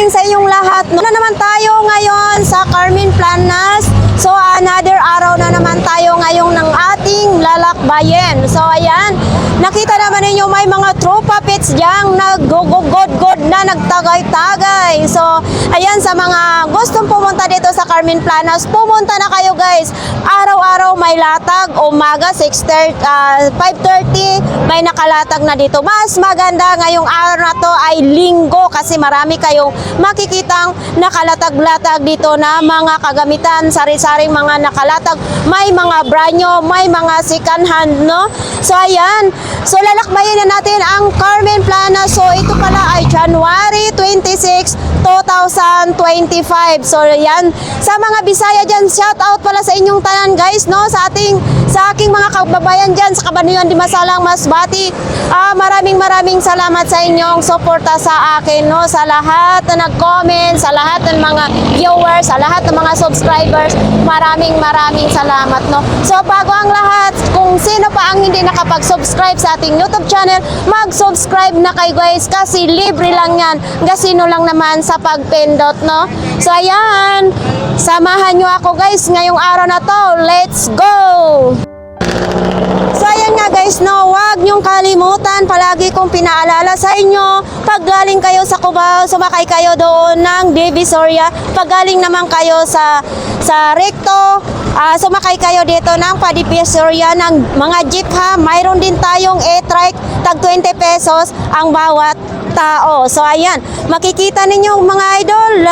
din sa inyong lahat. No? Na naman tayo ngayon sa Carmen Planas. So another araw na naman tayo ngayon ng ating lalakbayin. So ayan, nakita naman ninyo may mga tropa pits diyang nag-god na nagtagay-tagay. So ayan, sa mga gustong pumunta dito sa Carmen Planas, pumunta na kayo guys. Araw-araw may latag, umaga 5:30 may nakalatag na dito. Mas maganda ngayong araw na to ay linggo kasi marami kayong makikitang nakalatag-latag dito na mga kagamitan, sari-saring mga nakalatag, may mga branyo, may mga second hand, no? So ayan, so lalakbayin na natin ang Carmen Planas. So ito pala ay January 26, 2025. So yan, sa mga Bisaya dyan, shout out pala sa inyong tanan guys, no? Sa aking mga kababayan dyan sa Kabanatuan Dimasalang Masbati. Maraming salamat sa inyong suporta sa akin, no? Sa lahat na nag-comment, sa lahat ng mga viewers, sa lahat ng mga subscribers, maraming salamat, no? So bago ang lahat, kung sino pa ang hindi nakapag-subscribe sa ating YouTube channel, mag-subscribe na kayo guys kasi libre lang yan. Gasino lang naman sa pagpindot, no? So ayan, samahan nyo ako guys ngayong araw na to. Let's go! So ayan nga guys, no, wag nyong kalimutan, palagi kong pinaalala sa inyo, pag galing kayo sa Cubao, sumakay kayo doon ng Divisoria. Pag galing naman kayo sa Recto, sumakay kayo dito ng Padivisoria ng mga jeep ha. Mayroon din tayong e-trike, tag 20 pesos ang bawat tao. So ayan, makikita ninyo mga idol,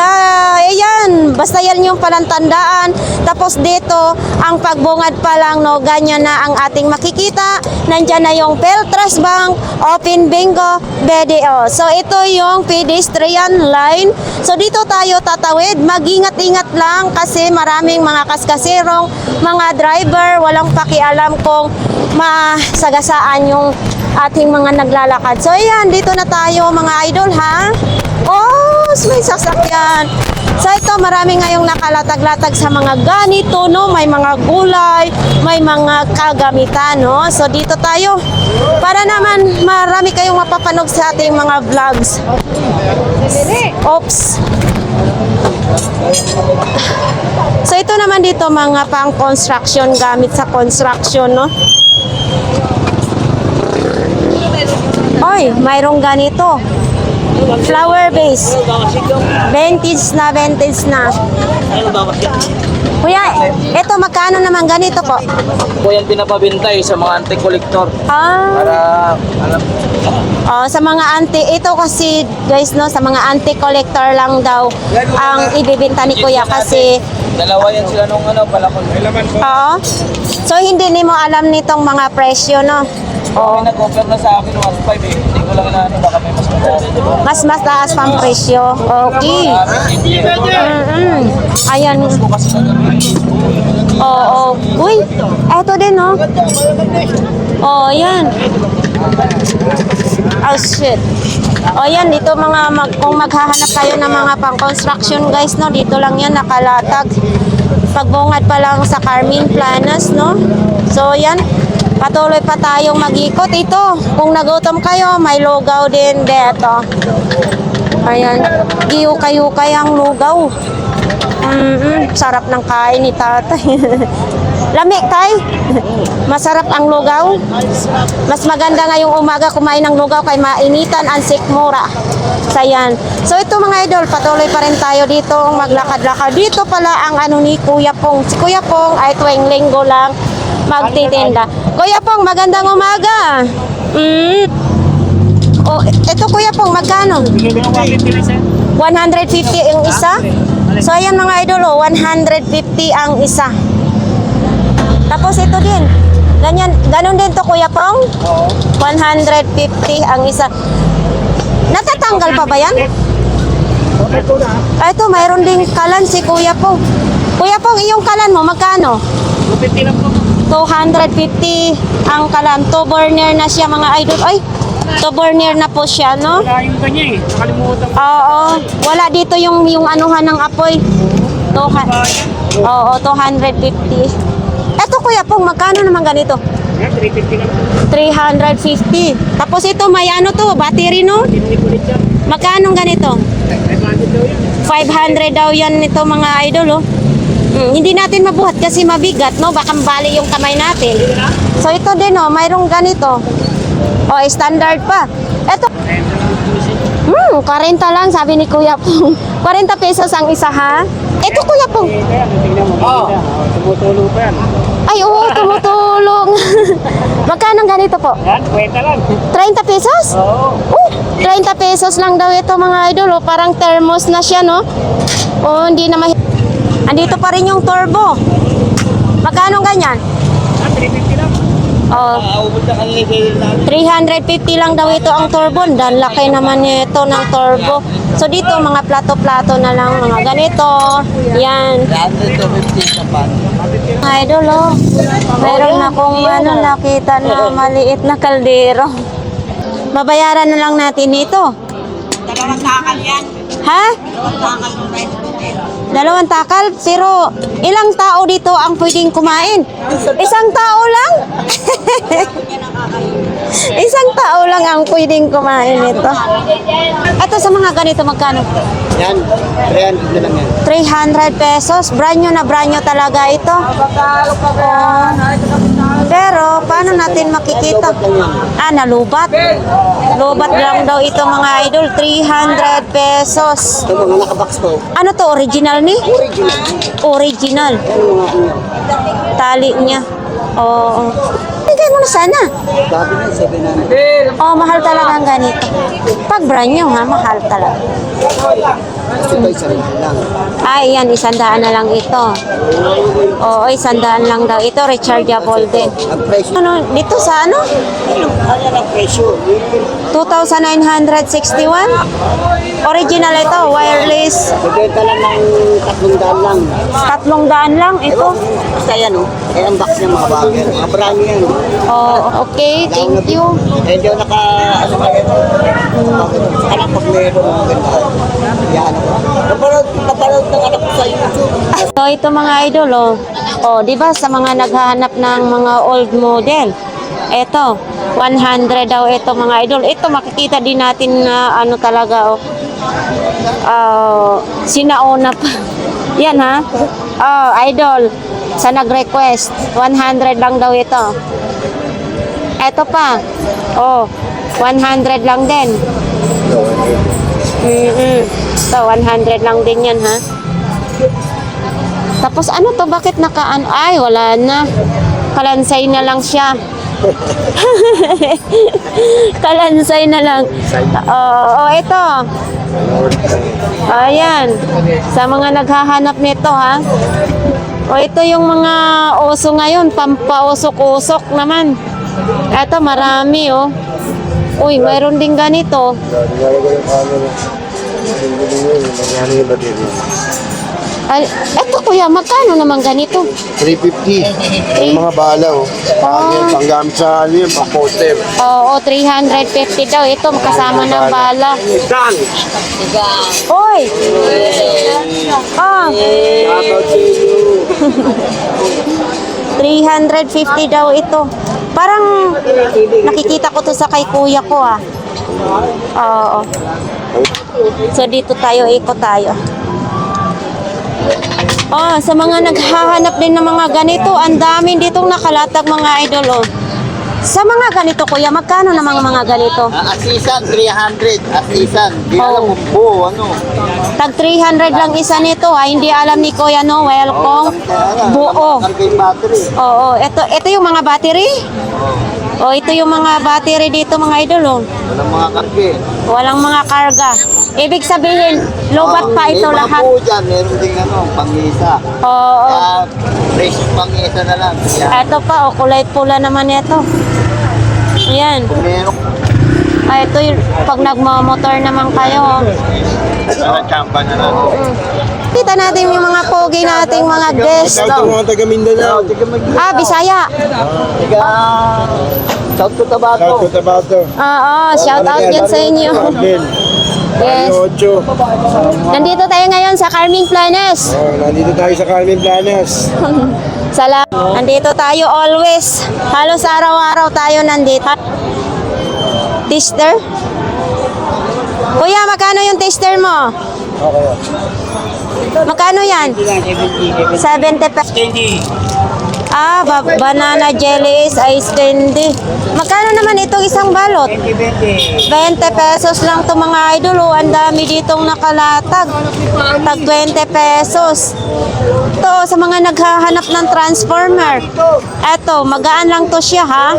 ayan, basta yan yung palantandaan. Tapos dito, ang pagbungad pa lang, no, ganyan na ang ating makikita. Nandyan na yung Peltras Bank, Open Bingo, BDO. So ito yung pedestrian line. So dito tayo tatawid, mag-ingat-ingat lang kasi maraming mga kaskasirong, mga driver, walang pakialam kung masagasaan yung ating mga naglalakad. So ayan, dito na tayo mga idol ha. Oh, may sasakyan. So ito, marami ngayong nakalatag-latag sa mga ganito, no? May mga gulay, may mga kagamitan, no? So dito tayo para naman marami kayong mapapanood sa ating mga vlogs. Oops. So ito naman dito mga pang construction, gamit sa construction, no? Oy, mayroong ganito. Flower base. Vintage na. Kuya, ito magkano naman ganito po? Po yan pinapabintay sa mga anti-collector. Para sa mga ito kasi guys, no, sa mga anti-collector lang daw ang ibibenta ni Kuya kasi dalawa yan sila nung palakol. oo. So hindi mo alam nitong mga presyo, no? May nag-offer na sa akin 1.5 eh. Hindi ko lang baka may mas mataas. Mas taas pang presyo. Okay. Ayan. Oo. Uy, eto din, no? Oh, yan. Oh, shit. O yan, dito kung maghahanap kayo ng mga pang-construction guys, no? Dito lang yan, nakalatag. Pagbungad pa lang sa Carmen Planas, no? So, yan. Patuloy pa tayong mag-ikot. Ito, kung nagutom kayo, may lugaw din dito. Ayan, giyukay-ukay ang lugaw. Sarap ng kain ni tatay. Lami, tay? Masarap ang lugaw. Mas maganda ngayong umaga kumain ng lugaw kay mainitan ang sikmura. So, ayan. So, ito mga idol, patuloy pa rin tayo dito maglakad-lakad. Dito pala ang ni Kuya Pong. Si Kuya Pong ay tuwing linggo lang magtitinda. Kuya Pong, magandang umaga. Oh, ito Kuya Pong, magkano? 150 ang isa? So ayan mga idol, 150 ang isa. Tapos ito din. Ganon din to Kuya Pong? 150 ang isa. Natatanggal pa ba yan? Ito, mayroon ding kalan si Kuya Pong. Kuya Pong, iyong kalan mo, magkano? 250 lang po. 250 ang kalan. 2 burner na siya mga idol. Ay, 2 burner na po siya, no? Wala yung kanya eh. Nakalimutan. Oo. Wala dito yung anuhan ng apoy. Oo, 250. Eto Kuya Pong, magkano naman ganito? 350 lang. 350. Tapos ito may ano to, battery, no? Magkano ganito? 500 daw yun. 500 daw yan ito mga idol, oh. Hindi natin mabuhat kasi mabigat, no? Baka mabali yung kamay natin. So ito din, oh, mayroong ganito. Oh, standard pa. Ito. 40 lang, sabi ni Kuya Pong. 40 pesos ang isa, ha? Ito, Kuya Pong. Tumutulong pa yan. Ay, oo, tumutulong. Magkano ganito po? Yan, kwenta lang. 30 pesos? Oo. 30 pesos lang daw ito mga idol. Oh. Parang thermos na siya, no? Oh, hindi na andito pa rin yung turbo. Magkano ganyan? 350 lang. Oh, Aubos na kanila kayo namin. 350 lang daw ito ang turbo. Dan laki naman nito ng turbo. So dito mga plato-plato na lang, mga ganito. Yan. 150 sa pan. Mga idol, oh. Mayroon akong nakita na maliit na kaldero. Babayaran na lang natin ito. 2 takal yan. Ha? 2 takal yung rice cooker. 2 takal? Pero ilang tao dito ang pwedeng kumain? Isang tao lang? Isang tao lang ang pwedeng kumain ito. Ito sa mga ganito, magkano? Yan, 300 na lang yan. 300 pesos. Brand new na brand new talaga ito. Pero, paano natin makikita? Nalubat. Lubat lang daw ito mga idol. 300 pesos. Ito mga nakabox to. Ano to? Original ni? Original. Original. Ano mga ano? Tali niya. Oo. Bigay mo na sana. Sabi na, 700. Oh, mahal talaga ang ganito. Pag brand new ha, mahal talaga. Ito isa rin lang. Ay, yan, 100 na lang ito. Oo, 100 lang daw. Ito, rechargeable din. Ang presyo. Ano, dito sa ano? Ano ang presyo? 2,961? Original ito, wireless. Nagbenta lang ng 300 lang. 300 lang ito. Basta yan, oh. Yan ang box ng mga bagay. Mga brand yan. Oh, okay, thank you. Eh, hindi ako ano ba yan? Saka lang pag meron mga ganda. Yan ako. Napanood ng anak ko sa YouTube. So ito mga idol, oh. Oh, 'di ba sa mga naghahanap ng mga old model. Ito, 100 daw ito mga idol. Ito makikita din natin na ano talaga, oh. Sinauna pa. Yan ha. Oh, idol. Sa nag-request, 100 lang daw ito. Ito pa. Oh, 100 lang din. So, 100 lang din yan, ha? Tapos, ano to? Bakit ay, wala na. Kalansay na lang siya. Kalansay na lang. Ito. Ayan. Sa mga naghahanap nito, ha? Ito yung mga oso ngayon. Pampausok-usok naman. Ito, marami, oh. Uy, mayroon din ganito. Ay, eto kuya, magkano naman ganito? 350. Yung mga bala, oh. Panggamit sa ano yun, pang poster. Oo, 350 daw. Ito, kasama ng bala. Dan! Uy! Ah, 350 daw ito. Parang nakikita ko to sa kay kuya ko, ah. Oo. So, dito tayo, ikot tayo. Sa mga naghahanap din ng mga ganito, ang dami ditong nakalatag mga idol, oh. Sa mga ganito, kuya, magkano namang mga ganito? Asisan, 300. Asisan. Di alam Oh. kung buo, ano. Tag 300 lang isa nito, ha. Hindi alam ni Kuya, no? Welcome. Buo. Kargay battery. Oo, ito yung mga battery. Oh, ito yung mga battery dito, mga idol, oh. Walang mga kargay. Walang mga karga. Ibig sabihin, lobat pa ito May mga lahat. buo dyan. Meron din ano, pang-isa. Oo. Kaya, fresh pang-isa na lang. Kaya, Ito pa, oh, kulay pula naman ito. Ayan. kung meron Ito yung pag nagmamotor naman kayo, oh. sa champa na lang. Kita natin yung mga pogi nating mga guests. Shout out mga taga Mindanao. Bisaya. Tiga, South Cotabato. Shout out about to. Oo, shout out dyan sa inyo. Yes. Ocho. Nandito tayo ngayon sa Carmen Planes. Nandito tayo sa Carmen Planas. Nandito tayo always. Halos araw-araw tayo nandito. Tester? Kuya, magkano yung tester mo? Okay. Magkano yan? 70 pesos. Candy. Ah, banana jelly is ice candy. Magkano naman itong isang balot? 20 pesos lang to mga idol. Oh, ang dami ditong nakalatag. Tag 20 pesos. To sa mga naghahanap ng transformer. Eto, magaan lang to siya ha.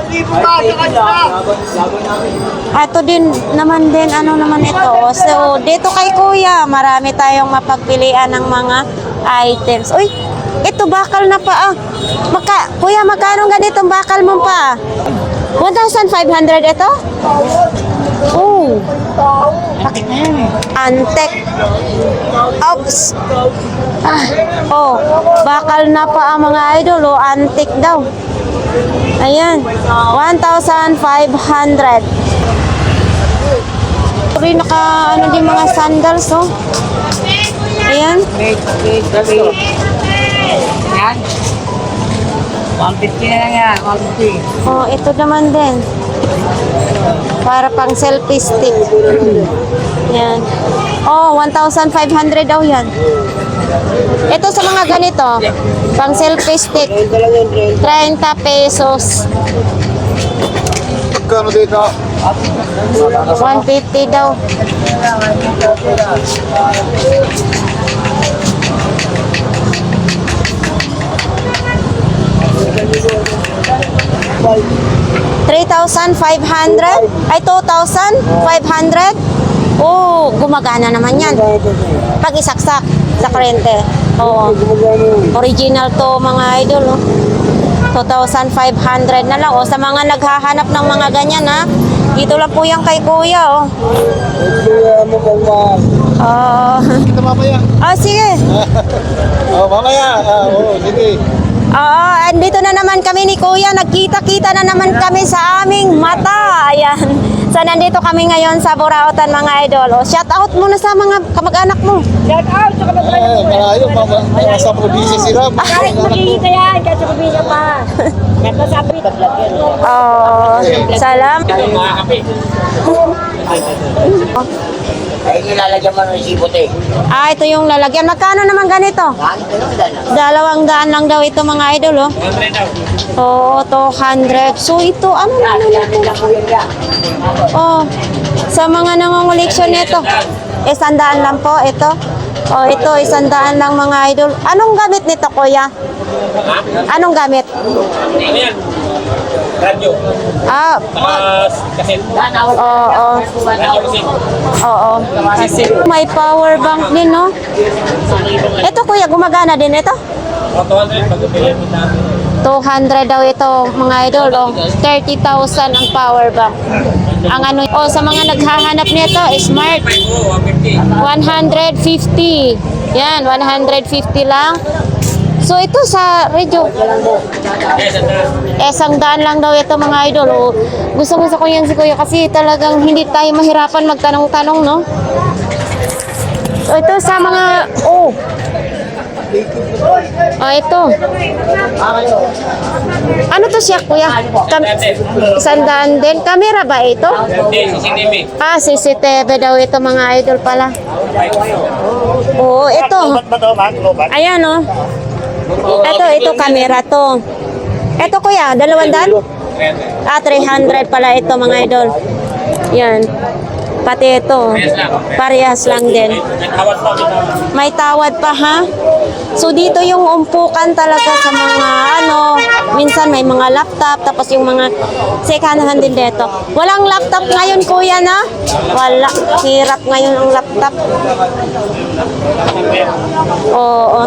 Eto din naman din ano naman ito. Oh, so dito kay Kuya, marami tayong mapagpilian ng mga items. Uy, ito bakal na pa ah. Kuya, magkano ganitong bakal mo pa? 1,500 ito? Oh. Antek. Oops. Ah, oh, bakal na pa ang mga idol. Oh, antik daw. Ayan. 1,500. Rin naka ano din mga sandals, oh. Ayan. Yan. 150 na lang yan, 150. Oh, ito naman din. Para pang selfie stick. Yan. Oh, 1,500 daw yan. Ito sa mga ganito, pang selfie stick. 30 pesos. Magkano dito? 150 daw. $3,500? Ay, 2,500? Oh, gumagana naman yan. Pag isaksak sa kurente. Oo. Original to mga idol. Oh. 2,500 na lang. O, sa mga naghahanap ng mga ganyan ha. Dito lang po yan kay Kuya. Oh. Kita mamaya. Oh, sige. Oh, mamaya. Sige. Oo, andito na naman kami ni Kuya. Nagkita-kita na naman kami sa aming mata. Ayan. So, nandito kami ngayon sa Burautan, mga idol. O, shout out muna sa mga kamag-anak mo. Shout out sa kapatid. Malayo, mga sa probinsya sila. Kahit magiging yan, kahit sa probinsya pa. Ganda sa apit. Oh, salam. Mga kape. Ay, nilalagyan mo ng sibote. Ah, ito yung lalagyan. Magkano naman ganito? 200 lang daw ito, mga idol. Oh. Oo, 200. So, ito, ano na ito? Oh, sa mga nangunguliksyon nito. 100 lang po, ito. Oh, ito, 100 lang, mga idol. Anong gamit nito, Kuya? Anong gamit? Ayan. Radyo. Ah, Kaset. oo. Radyo kasi. Oo. Kasi may power bank din, no? Ito, Kuya, gumagana din ito? 200 pag upilin mo namin. 200 daw ito, mga idol. Oh. 30,000 ang power bank. Ang ano, oh, sa mga naghahanap nito, smart. 150. 150. Yan, 150 lang. So, ito sa radio. Isang daan lang daw ito, mga idol. Oh. Gusto ko yan si Kuya kasi talagang hindi tayo mahirapan magtanong-tanong, no? So, ito sa mga, oh. Oh, ito. Ano to siya, Kuya? 100 din. Kamera ba ito? Hindi, CCTV. Ah, CCTV daw ito, mga idol pala. Oo, ito. Ayan, oh. Ito, kamera to. Ito, Kuya, 200? Ah, 300 pala ito, mga idol. Yan. Pati ito. Parehas lang din. Nagtawad pa kita. May tawad pa, ha? So, dito yung umpukan talaga sa mga, ano, minsan may mga laptop, tapos yung mga second hand din dito. Walang laptop ngayon, Kuya, na? Wala. Hirap ngayon ang laptop. Oo.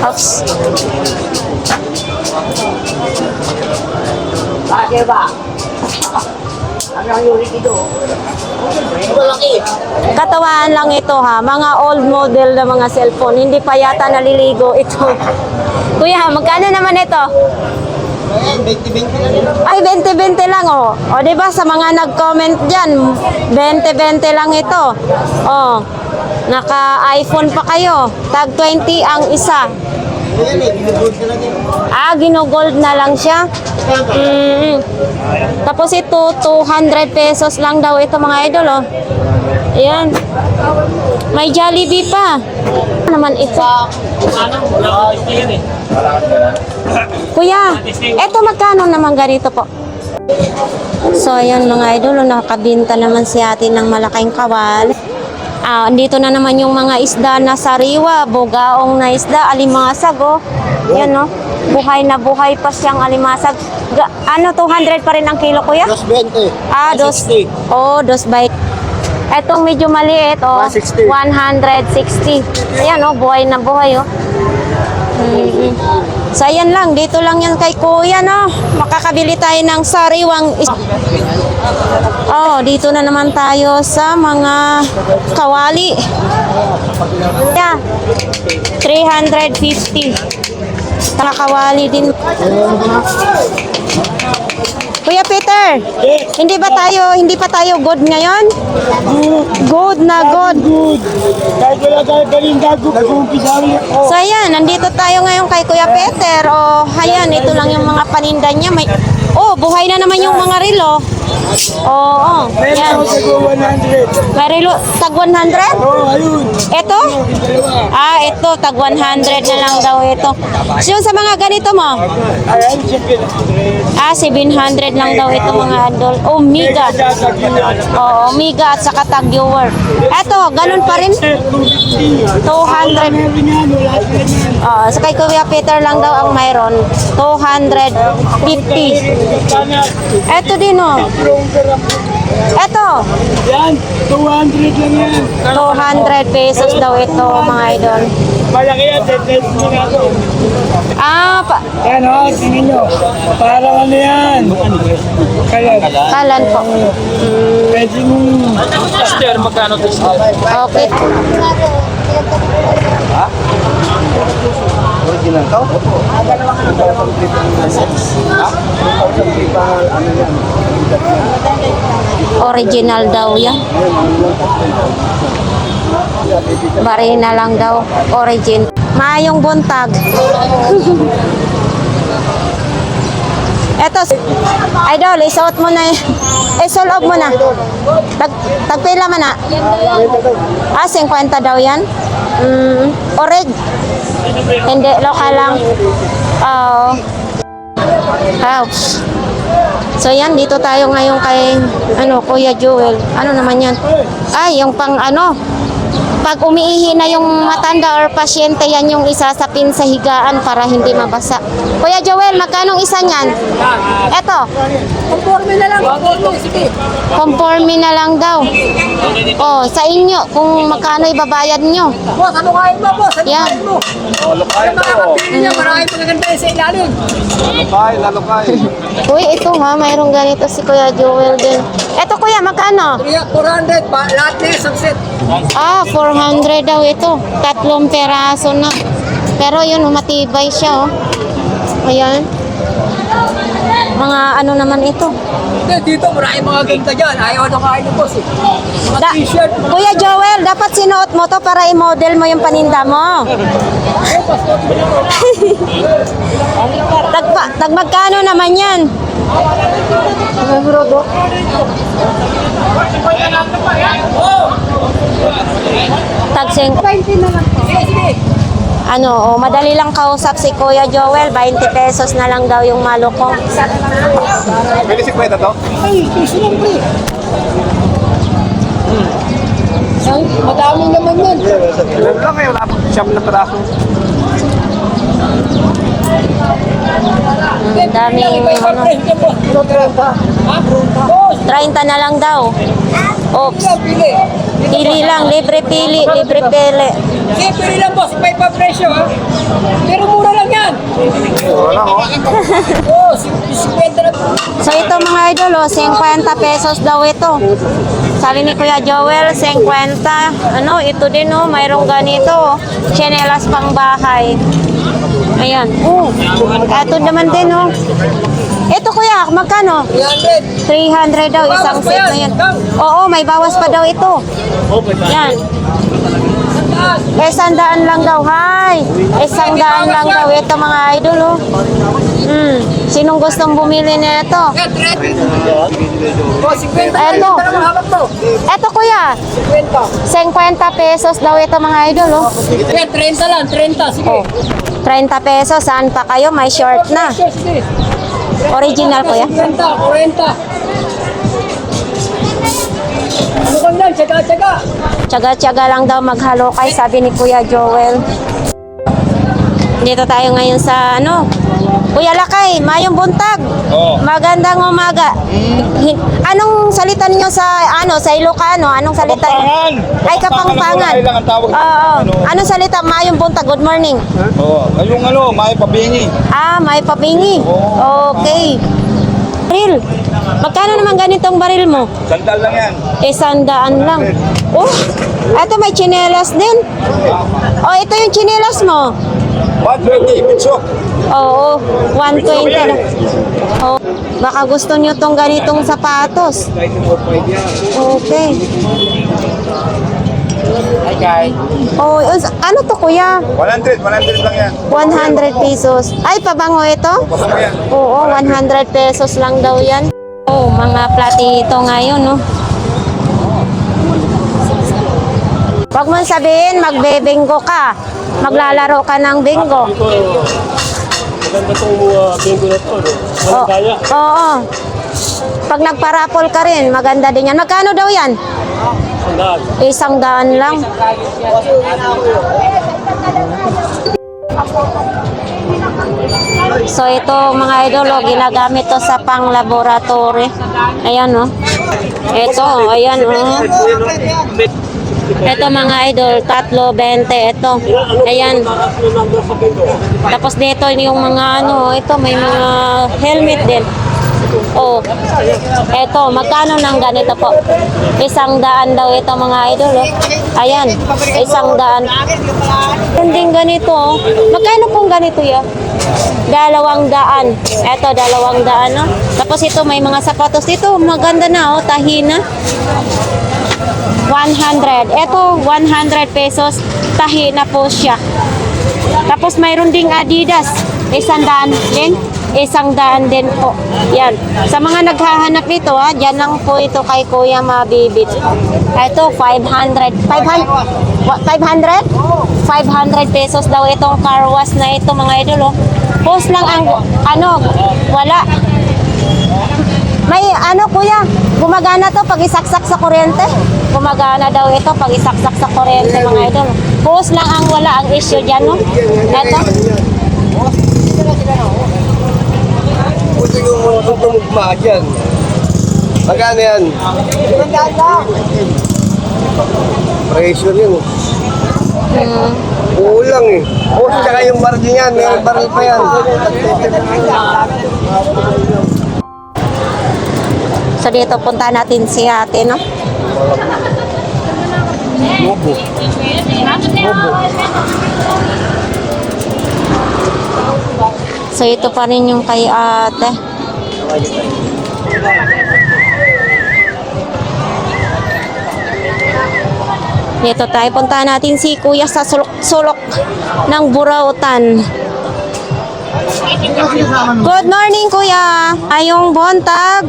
Oops. Bakit ba? Ang yuri dito. Malaki. Katawaan lang ito, ha. Mga old model na mga cellphone. Hindi pa yata naliligo ito. Kuya, magkano naman ito? Ayan, 20-20 na rin. Ay, 20-20 lang, oh. O, diba, sa mga nag-comment dyan, 20-20 lang ito. Oh, naka-iPhone pa kayo. Tag 20 ang isa. Ayan eh, ginugold ka lang yun. Ah, ginugold na lang siya. Tapos ito, 200 pesos lang daw ito, mga idol, oh. Ayan. May Jollibee pa. Ano naman ito? Kuya, eto magkano naman ganito po? So, ayan mga idol, nakabinta naman si ate ng malaking kawal. Andito na naman yung mga isda na sariwa, bugaong na isda, alimasag, oh. Yan, no? Buhay na buhay pa siyang alimasag. 200 pa rin ang kilo, kuya? 220. Dos. Oh, 2 Etong medyo maliit, oh. 160. 160. Ayan, oh, buhay na buhay, oh. So, ayan lang. Dito lang yan kay kuya, no? Makakabili tayo ng sariwang Oh, dito na naman tayo sa mga kawali. Yeah. 350. Mga kawali din. Kuya Peter, hindi pa tayo good ngayon? Good na good. Kahit wala tayo galing gago, nag-uumpisa rin ako. So ayan, nandito tayo ngayon kay Kuya Peter. Oh, ayan, ito lang yung mga paninda niya. Buhay na naman yung mga relo. Oo, yan. Meron ako sa 100. May relo, tag 100? Oo, ayun. Ito? Ito, tag 100 na lang daw ito. So, yung sa mga ganito mo? Ayan, chicken. 700 lang daw ito mga idol. Omega. Oo, Omega at saka tag viewer. Ito, ganun pa rin. 200. Sa kay Kuya Peter lang daw ang mayroon. 250. Ito din, oh. Ito. Yan, 200 lang yan. 200 pesos daw ito mga idol. Malaki yan, tetest mo nga ito. Yan o, tingin nyo. Parang ano yan. Kaya, Kalan po. pwede mong... Okay. Original to? Original daw yan. Marina lang daw. Origin. Maayong buntag. Eto, idol, isuot mo na. Isulob mo na. Tagpila man na. 50 daw yan. Orig. Hindi, lokal lang. House. So yan, dito tayo ngayon kay Kuya Joel. Ano naman yan? Yung pang pag umiihi na yung matanda or pasyente, yan yung isasapin sa higaan para hindi mabasa. Kuya Joel, magkano isa niyan? Eto. Conforme na lang. Sige. Conforme na lang daw. Sa inyo, kung magkano ibabayad nyo. Boss, ano kain mo, boss? Ano Yan. kain mo? Ano makakapili niya? Maraming magaganda yun sa ilalim. Uy, ito ha, mayroong ganito si Kuya Joel din. Eto kuya, magkano? 400, lahat na yung subset. 400 daw ito. 3 peraso na. Pero yun, matibay siya, oh. Ayan. Mga ano naman ito. Dito, maraming mga ganda dyan. Ayaw ano kain mo, boss. Mga t-shirt. Kuya Joel, dapat sinuot mo to para i-model mo yung paninda mo. Magkano naman yan? Tagsing. 20 na lang po. Sige, sige. Madali lang kausap si Kuya Joel, 20 pesos na lang daw yung malukong. Pwede 50 to? Ay, siyempre. Ay, madami naman yan. Meron lang kayo, wala pang siyam na peraso. Daming Boss, 30 na lang daw. Oops. pili. Pili lang, libre pili, libre pili. Sige, pili lang, boss. Iba pa presyo, ha? Pero mura lang yan. Wala ko. Oh, 50 na. So ito mga idol, 50 pesos daw ito. Sabi ni Kuya Joel, 50. Ito din, mayroong ganito. Chinelas pang bahay. Ayan. Ito naman din, Ito kuya, magkano? 300. 300 daw, isang set na yan. Oo, may bawas pa daw ito. Yan. 100 lang daw. Hi. Ay, 100 lang daw ito mga idol, oh. Sinong gustong bumili nito? O, 50 Eto. lang ang hawak mo. Eto kuya, 50 pesos daw ito mga idol, oh. Kaya 30 lang, 30. Sige. Oh, 30 pesos, saan pa kayo? May short na. Sige. Original kuya. 50, 40. Ano ka lang, tsaga-tsaga. Tsaga-tsaga lang daw maghalokay, sabi ni Kuya Joel. Dito tayo ngayon sa ano, Kuya Lakay, mayong buntag. Magandang umaga. Anong salita ninyo sa ano, sa Ilocano? Anong salita? Kapampangan. Ay, Kapampangan. Kapampangan lang ang tawag. Oo. Anong salita? Mayong buntag. Good morning. Oo. Ngayong may pabingi. Ah, may pabingi. Okay. Baril. Magkano naman ganitong baril mo? Sandal lang yan. 100 lang. Oh, eto may chinelas din. Oh, ito yung chinelas mo. 120, pitso. Oo, 120 lang. Oh, baka gusto nyo tong ganitong sapatos. Okay. Hi guys. Oh, ano to kuya? 100 lang yan. 100 pesos. Ay, pabango ito? Pabango yan. Oo, 100 pesos lang daw yan. Oh, mga platito ngayon, no? Huwag mong sabihin, magbe-bingo ka. Maglalaro ka ng bingo. Maganda itong bingo na to, no? Oh, Kaya. oo. Pag nagparapol ka rin, maganda din yan. Magkano daw yan? Sandal. 100 lang. So ito mga idol, oh, ginagamit to sa pang laboratory. Ayan oh. Ito, ayan oh. Ito mga idol, 3.20 ito. Ayan. Tapos dito yung mga ano, ito may mga helmet din. Oh. Ito, magkano nang ganito po? 100 daw ito mga idol oh. Ayan, 100. Hindi ganito oh. Magkano pong ganito ya? 200. Ito, 200 no? Tapos ito may mga sapatos dito, maganda na oh, tahina. 100. Ito, 100 pesos. Tahi na po siya. Tapos mayroon ding Adidas. 100 din. 100 din po. Yan. Sa mga naghahanap nito, ha, dyan lang po ito kay Kuya mabibit. Ito, 500. 500? 500 pesos daw itong car wash na ito mga idol. Oh. Post lang ang, ano, wala. May ano kuya, gumagana to pag isaksak sa kuryente. Gumagana daw ito pag isaksak sa kuryente mga idol. Post lang ang wala ang issue dyan no. Ito. Buti yung mga pagpamugma dyan. Magkano yan? Pressure yun. Kulang eh. O, tsaka yung baril yan. May baril pa yan. So dito punta natin si ate no. So ito pa rin yung kay ate. Dito tayo, punta natin si kuya sa sulok ng Burautan. Good morning kuya. Ayong buntag.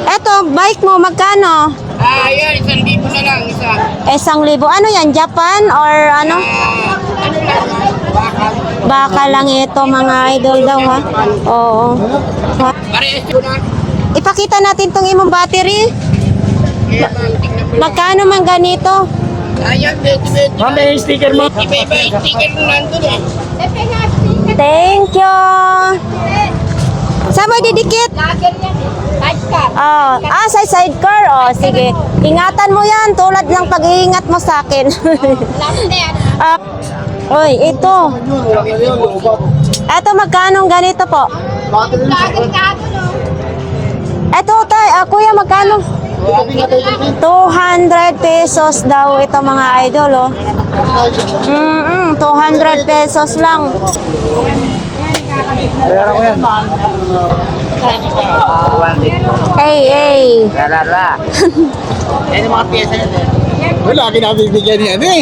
Eto, bike mo, magkano? Yan, 1,000 na lang isa. 1,000. Ano yan, Japan or ano? Ano lang, Baka lang ito mga idol daw ha. Oo. Ha? parehas ko na. Ipakita natin tong imong battery. Magkano man ganito? Ayan, 20. Mami, yung sticker mo. Iba-iba yung sticker mo nandun eh. Thank you. Saan mo didikit? Sa sidecar. Oh, sige. Ingatan mo yan tulad ng pag-iingat mo sa akin. Oy, ito. Eto, magkano ganito po? Eto, kuya, magkano? 200 pesos daw ito mga idol, oh. 200 pesos lang. Hey. Lalala. Yan yung mga pyesa nito. Wala, kinabibigyan yan eh.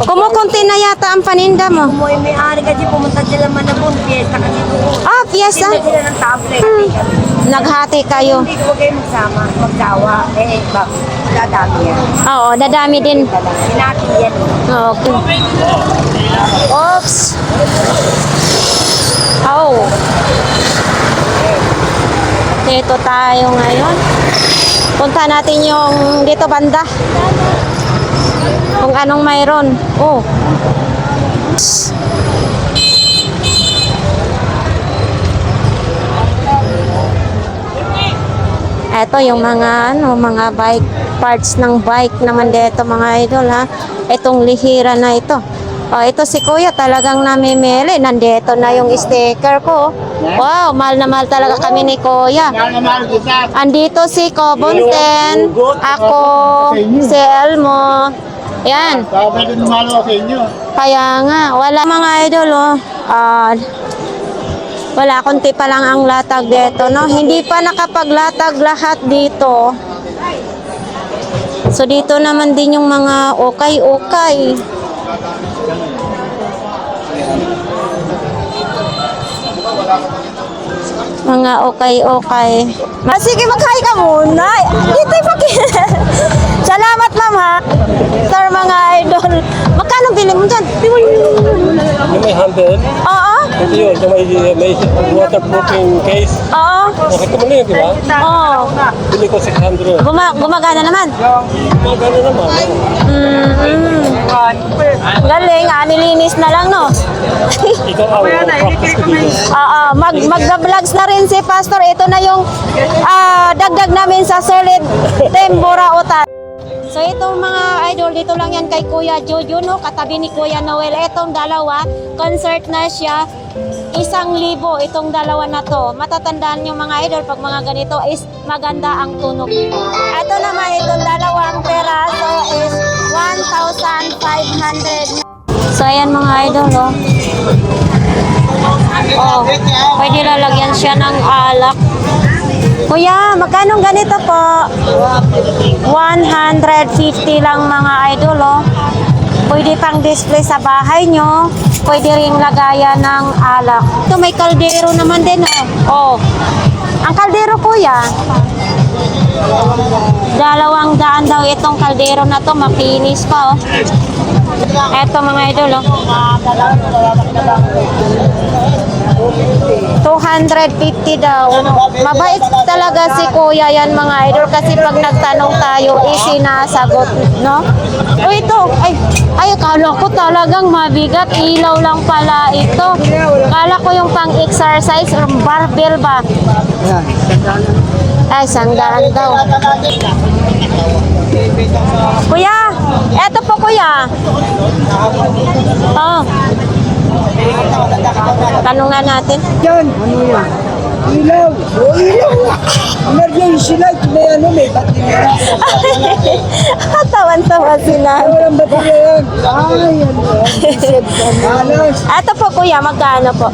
Kumukunti na yata ang paninda mo. May-ari kasi pumunta sila Manabon, fiesta kasi doon. Ah, piyesta. Hindi sila ng tablet. Naghati kayo. Hindi ko kayo magsawa. Dadami yan. Oo, dadami din. Hinati yan. Okay. Oops. Oh. Dito tayo ngayon. Punta natin yung dito banda. Kung anong mayroon. Oh. Ito yung mga mga bike parts ng bike naman dito mga idol ha. Itong lihira na ito. Oh, ito si Kuya talagang namimili. Nandito na yung sticker ko. Wow, mahal na mahal talaga kami ni Kuya. Andito si Cobonten, ako, si Elmo. Yan. Kaya nga, wala mga idol oh. Wala, konti pa lang ang latag dito, no? Hindi pa nakapaglatag lahat dito. So, dito naman din yung mga ukay-ukay. Mga ukay-ukay. Sige, mag-hi ka muna. Dito Salamat, mama. Sir, mga idol. Magkano bili mo dyan? Yung may handle, Oo. ito yun, yung may waterproofing case. Oo. Nakita mo na yun, di ba? Oo. Bili ko 600. Gumagana naman. Maganda naman. Galing, nilinis na lang, no? Ikaw ang practice ko dito. Mag-vlogs na rin si Pastor. Ito na yung dagdag namin sa solid Tembora Utan. So itong mga idol, dito lang yan kay Kuya Jojo, no? Katabi ni Kuya Noel. Itong dalawa, concert na siya. 1,000 itong dalawa na to. Matatandaan yung mga idol, pag mga ganito is maganda ang tunog. Ito naman, itong dalawang peraso is 1,500. So ayan mga idol, no? Oh, pwede lalagyan siya ng alak. Kuya, magkano ganito po? 150 lang mga idol, oh. Pwede pang display sa bahay nyo. Pwede ring lagayan ng alak. Ito may kaldero naman din, oh. Oh. Ang kaldero, kuya, 200 daw itong kaldero na to. Mapinis pa, oh. Eto mga idol, oh. 250 daw. Mabait talaga si Kuya yan mga idol kasi pag nagtanong tayo, isinasagot, no? O ito, ay akala ko talagang mabigat. Ilaw lang pala ito. Akala ko yung pang-exercise or barbell ba? Ay, 100 daw. Kuya, eto po kuya. Oh. Tanungan natin. Yan, ano yan? Ilaw. O, ilaw. Emergency light. May may baterya. Tawan-tawa sila. Walang baterya yan. Ay, yan. Alas. Ito po kuya, magkano po?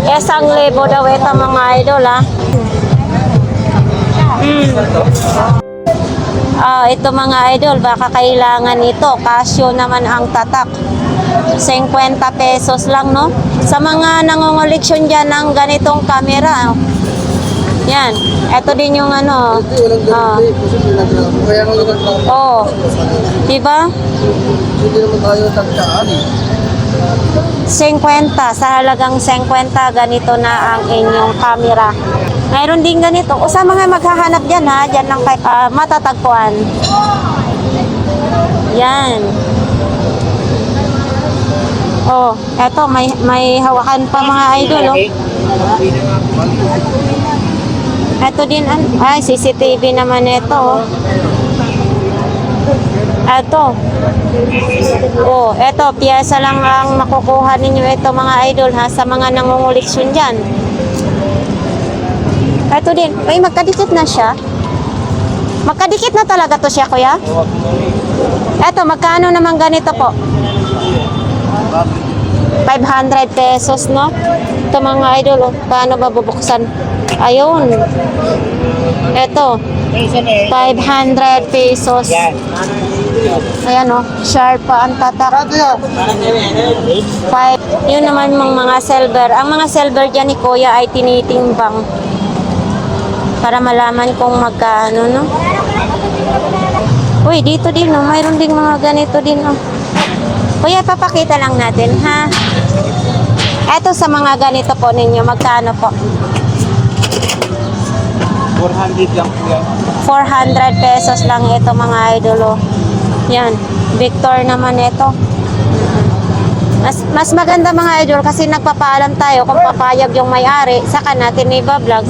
1,000 daw ito mga idol ha. Ito mga idol, baka kailangan ito. Casio naman ang tatak. 50 pesos lang, no? Sa mga nangungoleksyon dyan ng ganitong camera. Yan. Ito din yung ano. Oh. Diba? Hindi naman tayo tagtaan eh. 50. Sa halagang 50, ganito na ang inyong camera. Mayroon din ganito. O sa mga maghahanap dyan ha, dyan lang kay matatagpuan. Yan. Oh, eto may hawakan pa mga idol, oh. Eto din CCTV naman ito, oh. Eto. Oh, eto piyesa lang ang makukuha ninyo ito mga idol ha sa mga nangunguliksyon diyan. Eto din. Ay, magkadikit na siya. Magkadikit na talaga to siya, kuya? Eto, magkano naman ganito po? 500 pesos, no? Ito mga idol, oh. Paano ba bubuksan? Ayun. Ito. 500 pesos. Ayan o, sharp pa ang tatak. 5. Yun naman mga silver. Ang mga silver dyan ni Kuya ay tinitimbang. Para malaman kung magkano, no? Uy, dito din, no? Mayroon ding mga ganito din, no? Kuya, papakita lang natin, ha? Eto sa mga ganito po ninyo, magkano po? 400 lang po yan. 400 pesos lang ito mga idolo. Yan, Victor naman ito. Mas maganda mga idol kasi nagpapaalam tayo kung papayag yung may-ari, saka natin i-vlog.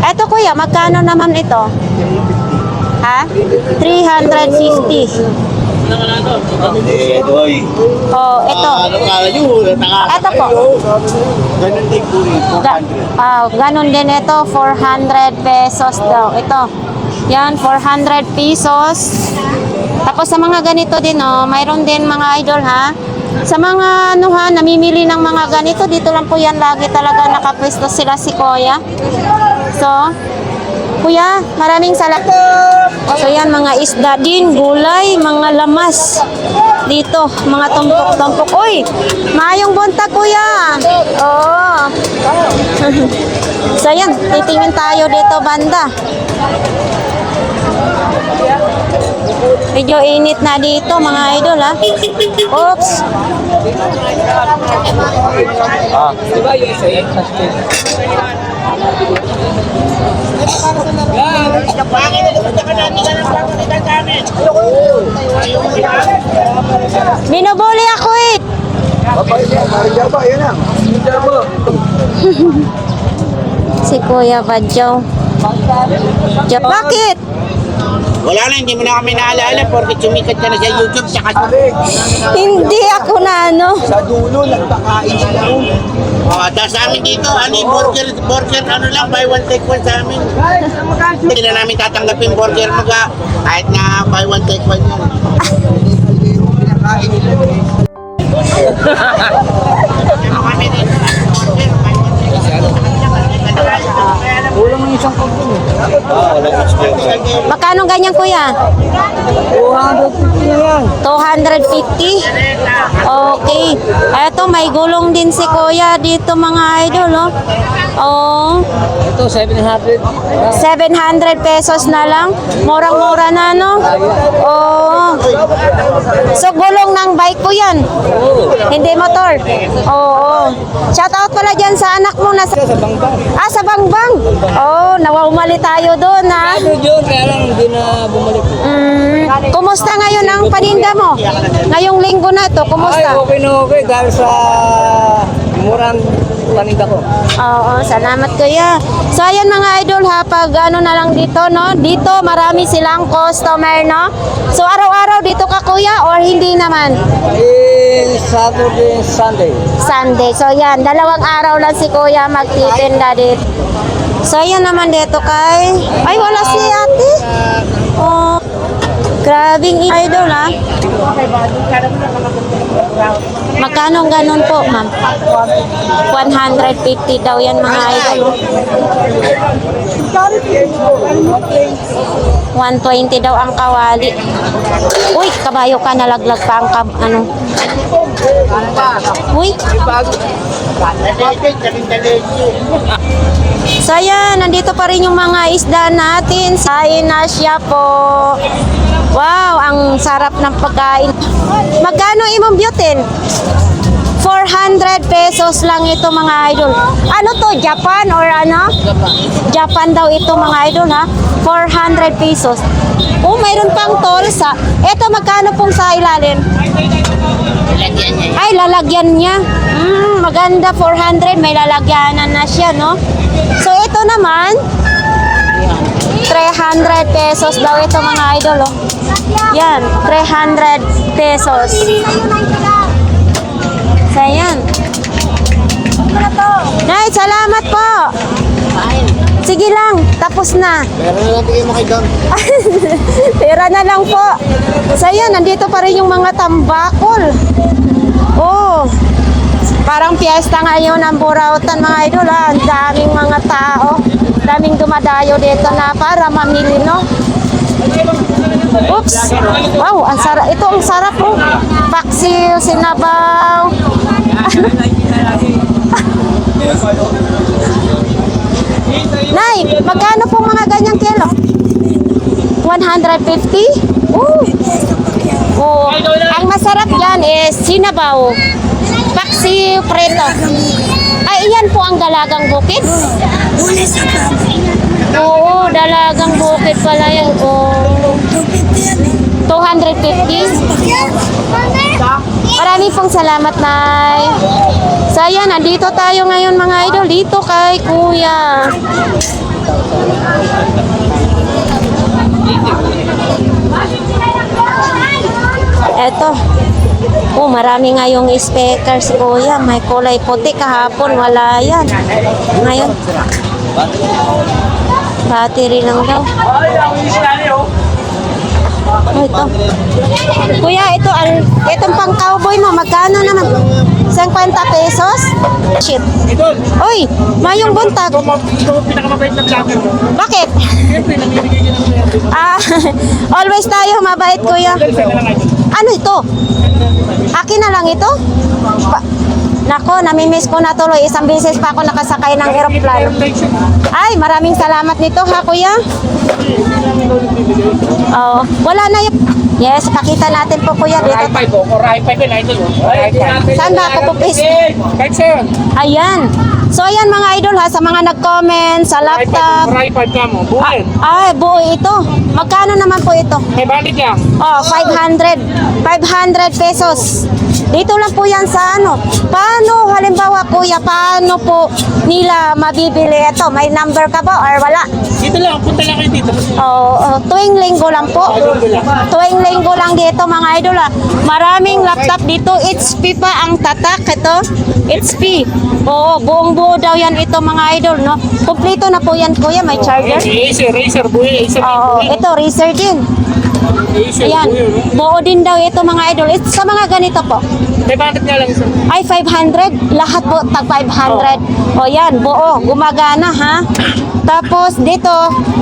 Eto kuya, magkano naman ito? Ha? 350. Oh, ito. Ito po. Ganun din po rin, 400. Ganun din ito, 400 pesos daw. Ito. Yan, 400 pesos. Tapos sa mga ganito din, oh, mayroon din mga idol, ha? Sa mga ano ha, namimili ng mga ganito, dito lang po yan lagi talaga nakapwesto sila si Kuya. So, Kuya, maraming salamat. So yan, mga isda din, gulay, mga lamas. Dito, mga tumpok-tumpok. Uy, mayong buntag Kuya. Oo. So yan, titingin tayo dito banda. Medyo init na dito mga idol ha. Oops. Diba yung isa yan? Binubuli ako eh. Si Kuya Badjo. Bakit? Wala na, hindi mo na kami naalala porque sumikat ka na sa YouTube tsaka Hindi ako na ano. Sa dulo, nagpakain sila. tapos sa amin dito, ano yung burger, ano lang, buy one take one sa amin. Hindi na namin tatanggapin burger mo ka, kahit na buy one take one yun. Pinakain nila. Ano kami dito, burger, buy one take one. Kulang ng isang pagpun. Magkano ganyan Kuya? 250 na yan. 250? Okay. Eto, may gulong din si Kuya dito mga idol, oh. Oh, Ito, 700. 700 pesos na lang. Murang-mura na, no? Oh. So, gulong ng bike ko yan? Hindi motor? Oo. Shout out pala dyan sa anak mo na sa Bangbang. Sa Bangbang. Oh, nawawmali tayo doon, ha? Ano yun, kaya lang hindi na bumalik. Kumusta ngayon ang paninda mo? Ngayong linggo na to, Ay, kumusta? okay na okay dahil sa murang paninda ko. Oo, salamat kuya. So ayan mga idol ha, pag ano na lang dito, no? Dito marami silang customer, no? So araw-araw dito ka kuya or hindi naman? Saturday, Sunday. Sunday. So yan, 2 araw lang si kuya magtitinda dito. So ayan naman dito kay... Ay, wala si ate. Oh, grabing idol ha. Magkano ganun po, ma'am? 150 daw yan mga idol. 120 daw ang kawali. Uy, kabayo ka, nalaglag pa ang ano. Uy. So ayan, nandito pa rin yung mga isda natin. Kain na siya po. Wow, ang sarap ng pagkain. Magkano imong butane? 400 pesos lang ito mga idol. Ano to, Japan or ano? Japan daw ito mga idol ha. 400 pesos. Oh, mayroon pang tolsa. Ito magkano pong sa ilalim? Ay, lalagyan niya. Maganda, 400. May lalagyanan na siya, no? So, ito naman, 300 pesos daw ito mga idol, oh. Yan, 300 pesos. So, yan. Nay, salamat po. Sige lang, tapos na. Pero na natin kayo makikang. Pera na lang po. So yan, nandito pa rin yung mga tambakol. Oh, parang piyesta ngayon ang Burautan mga idol ha. Ang daming mga tao. Daming dumadayo dito na para mamili, no? Oops. Wow, ang sarap. Ito ang sarap po. Paksiw, sinabaw. Nay, magkano po mga ganyang kilo? 150? Oh, ang masarap yan is sinabaw. Paksiw, preto. Ay, iyan po ang dalagang bukid? Oo, dalagang bukid pala yan. Oh. 250? Maraming pong salamat, Nay. So, ayan, nandito tayo ngayon mga idol. Dito kay Kuya. Eto. Oh, marami ngayong speakers, Kuya. May kulay puti. Kahapon, wala yan. Ngayon, battery lang daw. Oh, ito. Kuya, itong pang cowboy mo, magkano naman? 50 pesos? Shit. Uy, mayong buntag. Ito ang pinakamabait na vlogger mo. Bakit? Siyempre, namimigay ka ng swerte. Always tayo mabait, Kuya. Isa na lang ito. Ano ito? Akin na lang ito? Nako, namimiss ko na tuloy. Isang beses pa ako nakasakay ng aeroplano. Ay, maraming salamat nito ha, Kuya. Oh, wala na yun. Yes, pakita natin po, Kuya. Dito. High-five ko. Or high-five ko na ito. High-five. Saan ba ako pupis? Kahit sa'yo. Ayan. So, ayan mga idol ha, sa mga nag-comment, sa laptop. High-five ka mo. Buhin. Ay, buo ito. Magkano naman po ito? May bandit lang. Oh, 500. 500 pesos. Dito lang po yan sa ano. Paano, halimbawa Kuya, paano po nila mabibili ito? May number ka ba or wala? Dito lang. Punta lang kayo dito. Tuwing linggo lang po. Tuwing linggo lang dito mga idol ha. Maraming laptop dito. HP pa ang tatak ito. HP. Oo, buong buo daw yan ito mga idol, no? Kompleto na po yan Kuya, may charger. Racer. Buhin. Oo, ito Razer din. Ayan, buo din daw ito mga idol. Ito sa mga ganito po. May bandit nga lang isa. Ay, 500. Lahat po, tag 500. O yan, buo. Gumagana, ha? Tapos, dito,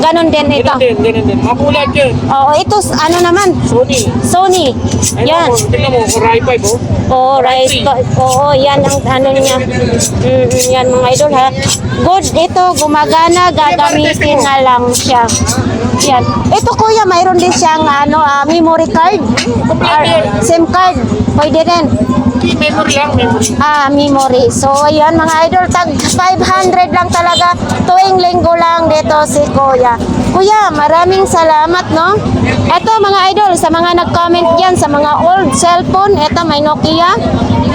ganun din ito. Ganun din. Makulat yun. Oo, ito, ano naman? Sony. Sony. Yan. Tingnan mo. Or high-five oh. Oo, right. Oo, yan ang ano niya. Yan mga idol, ha? Good, ito, gumagana. Gagamitin na lang siya. Yan. Ito, Kuya, mayroon din siyang memory card. Or SIM card. Pwede rin. Memory lang. Memory. So, ayan mga idol, tag 500 lang talaga. Tuwing linggo lang dito si Kuya. Kuya, maraming salamat, no? Ito mga idol, sa mga nag-comment dyan, sa mga old cellphone, ito may Nokia.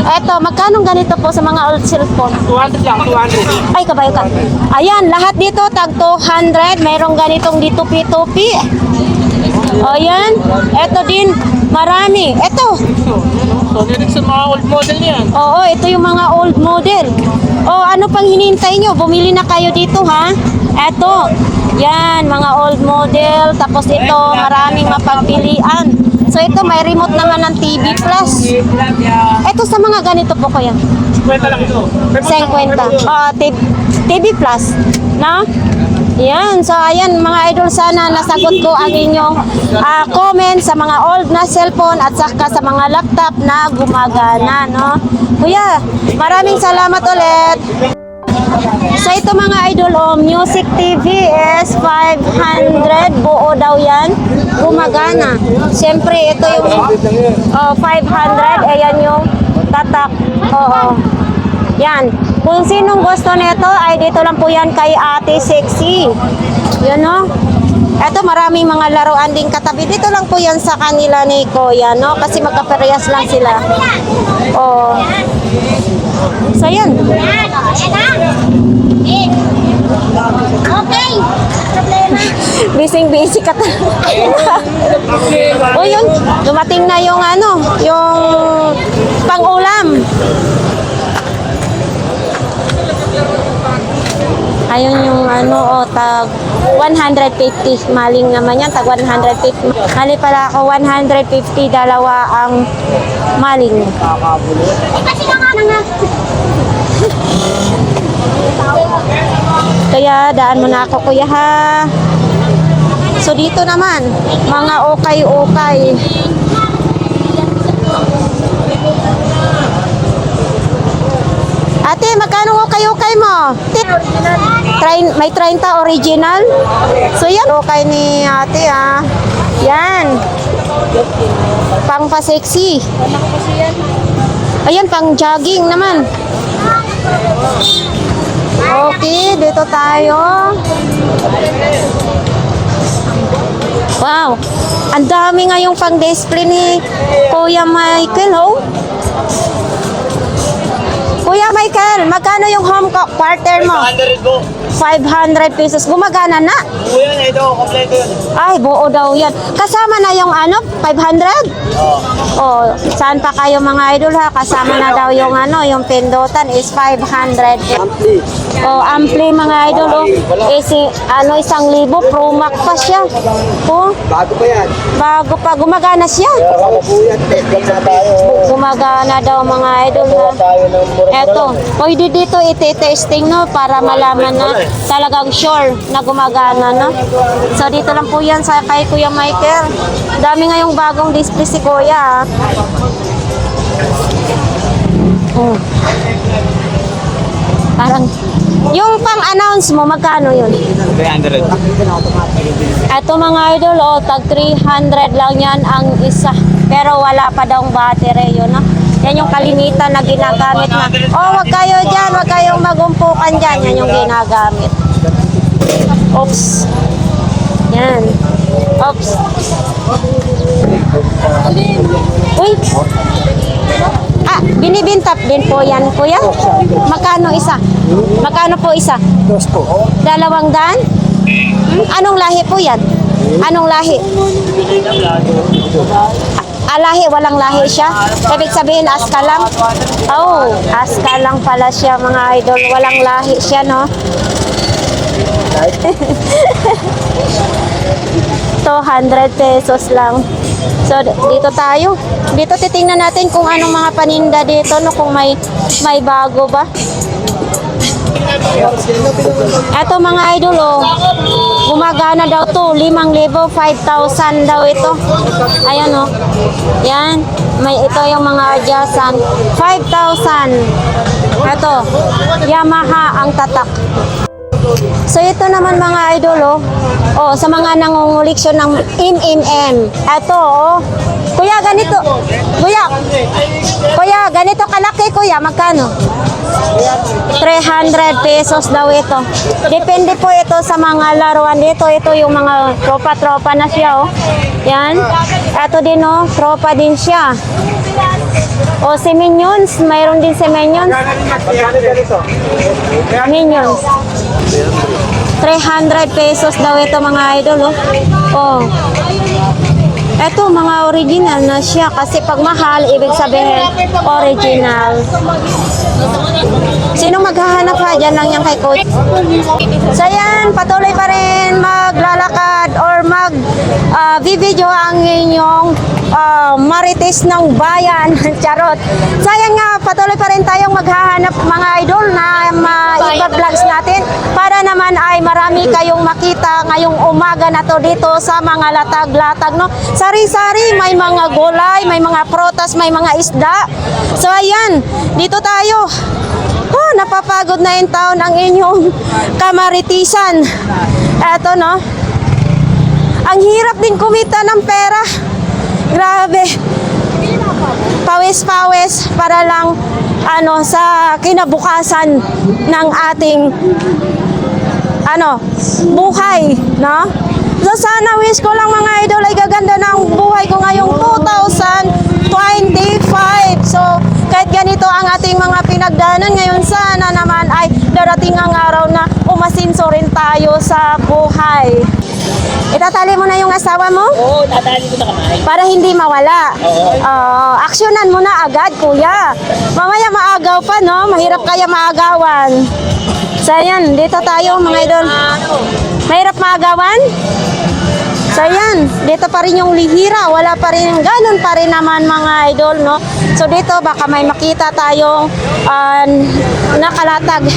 Ito, magkano ganito po sa mga old cellphone? 200 lang. 200. Ay, kabayo ka. Ayan, lahat dito, tag 200. Mayroong ganitong ditupi-tupi. O, yan. Ito din, marami. Ito. So, dito sa mga old model niyan. Oo, ito yung mga old model. O, ano pang hinihintay nyo? Bumili na kayo dito, ha? Eto. Yan, mga old model. Tapos ito, maraming mapagpilian. So, ito, may remote naman ng TV Plus. Ito sa mga ganito po, Kuya. 50 lang ito. 50. TV Plus. Na? Yan. So, ayan, mga idol, sana nasagot ko ang inyong comment sa mga old na cellphone at saka sa mga laptop na gumagana, no? Kuya, maraming salamat ulit. So, ito mga idol, Music TV is 500. Buo daw yan. Gumagana. Siyempre, ito yung 500. Ayan yung tatak. Oo. Yan. Kung sinong gusto nito, ay dito lang po yan kay Ate Sexy. Yan, no? Ito, maraming mga laruan din katabi. Dito lang po yan sa kanila ni Kuya, no? Kasi magkaparehas lang sila. Oh. So, yan. Okay. Busy ka O yun, dumating na yung yung pang-ulam. Ayun yung tag 150. Maling naman yan, tag 150. Mali pala ako, 150, dalawa ang maling. Kasi nga. Kaya daan mo na ako, Kuya, ha. So, dito naman, mga ukay-ukay. Ate, magkano ukay-ukay mo? May 30 original. So yan, ukay ni ate ah. Yan. Pang pa-sexy. Ayan, pang jogging naman. Okay, dito tayo. Wow. Ang dami ngayong pang-display ni Kuya Michael, oh. Kuya Michael, magkano yung home quarter mo? 100 po. 500 pesos. Gumagana na. Po yan, ito, kompleto yun. Ay, buo daw yan. Kasama na yung ano, 500? Oh, saan pa kayo mga idol ha? Kasama na daw yung ano, yung pindutan is 500. Oh, ampli mga idol. Oh. Ano, 1,000 Pro Max pa siya. Oh, Bago pa yan. bago pa. Gumagana siya. Bago po yan. Testing na tayo. Gumagana daw mga idol ha. Eto, pwede dito iti-testing no para malaman na talagang sure na gumagana no. So dito lang po yan sa kay Kuya Michael. Dami ngayong bagong display si Kuya. Oh. Parang yung pang-announce mo, magkano yun? 300. Eto mga idol, oh, tag 300 lang yan ang isa. Pero wala pa daw battery yun, no? Yan yung kalimitan na ginagamit na. Oh, wag kayo dyan, wag kayong magumpukan dyan. Yan yung ginagamit. Oops. Yan. Oops. Uy. Ah, binibintap din po yan, kuya? Magkano isa? Magkano po isa? 200. Anong lahi po yan? Anong lahi? Lahi, walang lahi siya. Ibig sabihin, aska lang. Oh, aska lang pala siya mga idol. Walang lahi siya, no? 200 pesos lang. So, dito tayo. Dito titingnan natin kung anong mga paninda dito, no? Kung may bago ba. Eto mga idol, oh. Gumagana daw to. 5,000, 5,000 daw ito. Ayan, oh. Yan. Ito yung mga adjustan. 5,000. Eto. Yamaha ang tatak. So ito naman mga idol, oh. Oh, sa mga nangunguliksyon ng MMM. Eto, oh. Kuya, ganito. Kuya, ganito kalaki, kuya. Magkano? 300 pesos daw ito. Depende po ito sa mga laruan dito. Ito yung mga tropa-tropa na siya, oh. Yan. Ito din, oh. Tropa din siya. O, si Minions. Mayroon din si Minions. Minions. 300 pesos daw ito mga idol, oh. Oh. Ito, mga original na siya. Kasi pag mahal, ibig sabihin, original. Sino maghahanap ha? Diyan lang yan kay Coach. So yan, patuloy pa rin maglalakad or mag-video ang inyong marites ng bayan. Charot. So yan nga, patuloy pa rin tayong maghahanap mga idol na iba-vlogs natin para naman ay marami kayong makita ngayong umaga na to dito sa mga latag-latag, no? Sari-sari, may mga gulay, may mga prutas, may mga isda. So ayan, dito tayo. Oh, napapagod na yung taon ang inyong kamaritisan. Eto, no? Ang hirap din kumita ng pera. Grabe. Pawis-pawis para lang sa kinabukasan ng ating buhay, no? So sana wish ko lang mga idol ay gaganda ng buhay ko ngayong 2025. So kahit ganito ang ating mga pinagdaanan ngayon, sana naman ay darating ang araw na umasinso rin tayo sa buhay. Itatali mo na yung asawa mo? Oo, tatali ko na kamay. Para hindi mawala. Aksyonan mo na agad, kuya. Mamaya maagaw pa, no? Mahirap kaya maagawan. So, yan. Dito tayo, mga idol. Mahirap maagawan? So, yan. Dito pa rin yung lihira. Wala pa rin. Ganun pa rin naman, mga idol, no? So, dito baka may makita tayong nakalatag.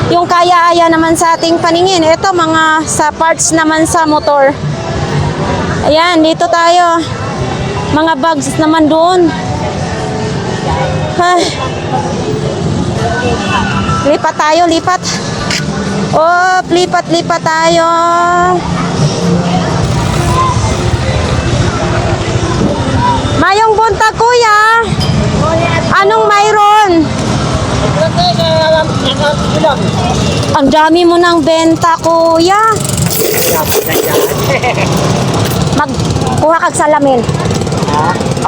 Yung kaya-aya naman sa ating paningin. Ito, mga sa parts naman sa motor. Ayan, dito tayo. Mga bags naman doon. Ay. Lipat tayo, lipat. Oh, lipat tayo. Mayong buntag, kuya. Anong mayroon? Ang dami mo ng benta, kuya. Magkuha kag salamin.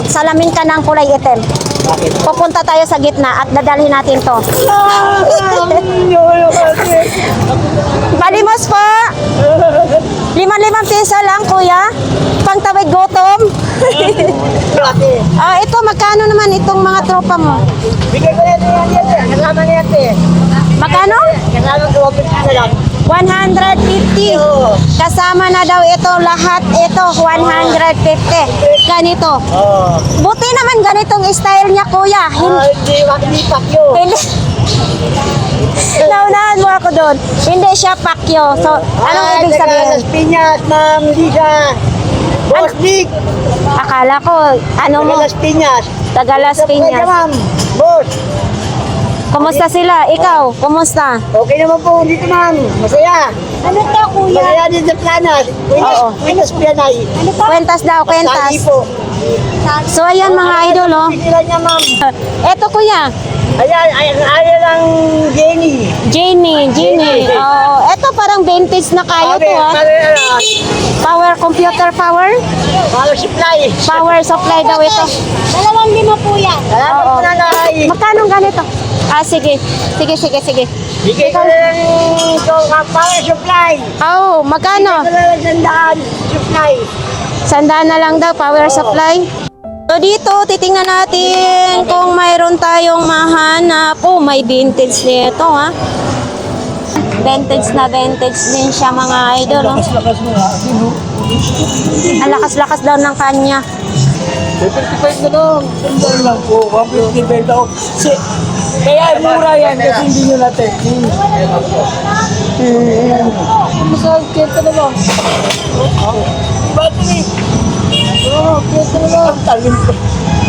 Salamin ka ng kulay itim. Pupunta tayo sa gitna at dadalhin natin to. Palimos po. 5 piso lang, kuya. Pangtawid gutom. Ito, magkano naman itong mga tropa mo? Bigay ko yan. Kasama niya yan. Magkano? Kasama ko 50 na lang. 150. Kasama na daw ito lahat. Ito, 150. Ganito. Buti naman ganitong style niya, kuya. Hindi pakyo. Hindi. Naunahan mo ako doon. Hindi siya pakyo. So, anong ibig sabihin? Las Piñas, Ma'am Lisa. Boss Nick. Akala ko, ano mo? Las Piñas. Taga Las Piñas. Ma'am. Boss. Kumusta sila? Ikaw, kumusta? Okay naman po dito, ma'am. Masaya. Ano to, kuya? Masaya din sa planas. Oo. Pinas Pianay. Kwentas daw, Sali kwentas. po. So, ayan mga idol, oh. Pigilan niya, ma'am. Eto, kuya. Ayan ang Jenny. Jenny. Oh, eto parang vintage na kayo to, ha? Power, computer power? Power supply. Power supply daw ito. 2,500 po yan. Salamat Oo. po nanay. Magkano ganito? Sige. Bigay ko na lang ito power supply. Oh, magkano? Ito na lang sandaan supply. Sandaan na lang daw, power supply. So dito, titingnan natin kung mayroon tayong mahanap. Oh, may vintage nito, ha? Vintage din siya, mga idol, oh. Lakas mo ha. Ang lakas-lakas daw ng kanya. 35 na lang. Sandaan lang po. 150 benta ko. Kaya mura yan kasi hindi nyo natin. Masahal, kenta na lang. Battery. Kenta na lang. Talim ko.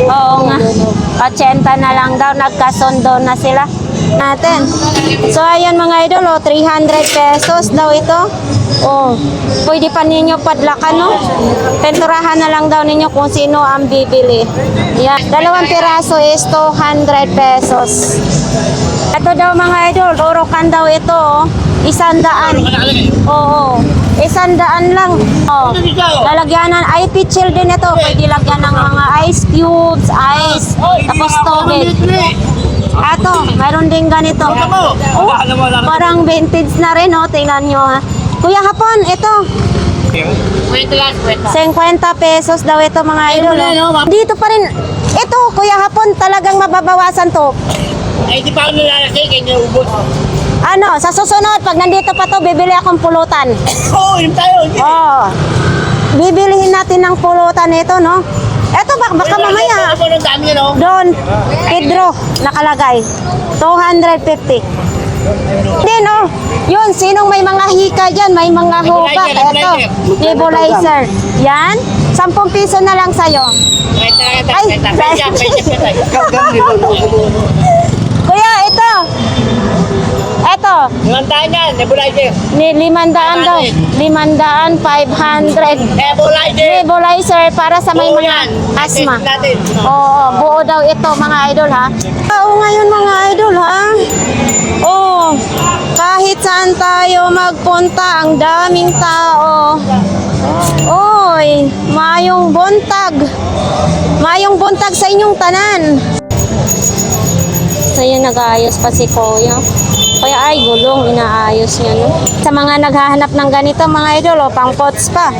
Oo nga. 80 na lang daw, nagkasundo na sila. Natin. So ayan mga idol, oh, 300 pesos daw ito. Oh, pwede pa ninyo padlakan, no? Penturahan na lang daw ninyo kung sino ang bibili. Yan, 2 piraso is 200 pesos. Ito daw mga idol, urukan daw ito, oh. 100. Oo. 100 lang. Oh. Lalagyanan IP chill din ito. Pwede lagyan ng mga ice cubes, ice, tapos tubig. Ato, mayroon din ganito. Oh, parang vintage na rin, oh. Tingnan nyo, ha. Kuya Hapon, ito. 50 pesos daw ito, mga idol. Oh. Dito pa rin. Ito, Kuya Hapon, talagang mababawasan to. Ay, di pa ako nalalaki, kaya ubos. Ano, sa susunod, pag nandito pa to, bibili akong pulutan. Oo, yun tayo. Oh. Bibilihin natin ng pulutan ito, no? Eto, baka mamaya. Ano ang dami yan, oh? Doon, Pedro, nakalagay. 250. Hindi, no? Yun, sinong may mga hika dyan, may mga hubak. Eto, nebulizer. Yan, 10 piso na lang sa'yo. Ay, kuya, ito. Eto, Lantahan yan, nebulizer. 500 daw. 500, 500. Nebulizer. Nebulizer para sa may Oo mga yan. asthma. Natin. Oo, buo daw ito, mga idol, ha? Oo, ngayon, mga idol, ha? Oo, kahit saan tayo magpunta, ang daming tao. Oy, mayong buntag. Mayong buntag sa inyong tanan. So, yun, nag-aayos pa si Kuya. Kaya ay, gulong, inaayos niya, no? Sa mga naghahanap ng ganito, mga idol, oh, pang pots pa.